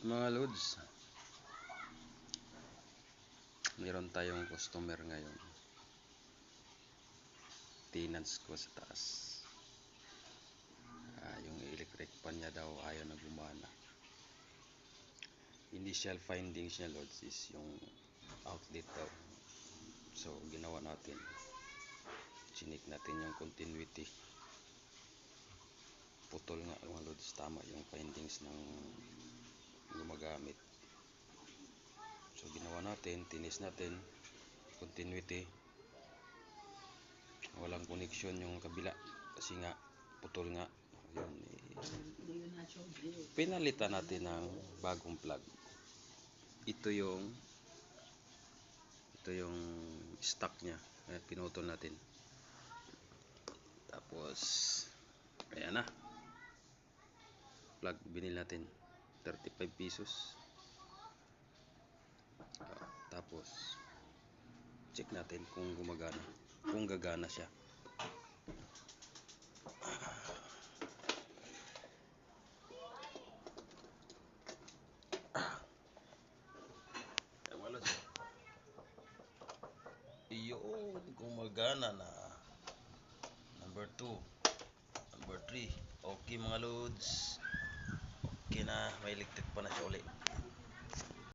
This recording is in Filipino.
Mga lods, meron tayong customer ngayon. Tenants ko sa taas. Yung electric pan niya daw ayaw na gumana. Initial findings niya, lods, is yung outlet daw. So ginawa natin, chinik natin yung continuity. Putol nga mga lods, tama yung findings ng gumagamit. So ginawa natin, tinis natin continuity, walang connection yung kabila kasi nga putol nga. Yun, pinalitan natin ng bagong plug. Ito yung stock nya. Pinutol natin, tapos ayan na, plug binili natin 35 pesos. Tapos check natin kung gumagana, kung gagana siya. Iyon, gumagana na. Number 2, number 3. Okay mga loads, okay na, may electric pa na siya uli.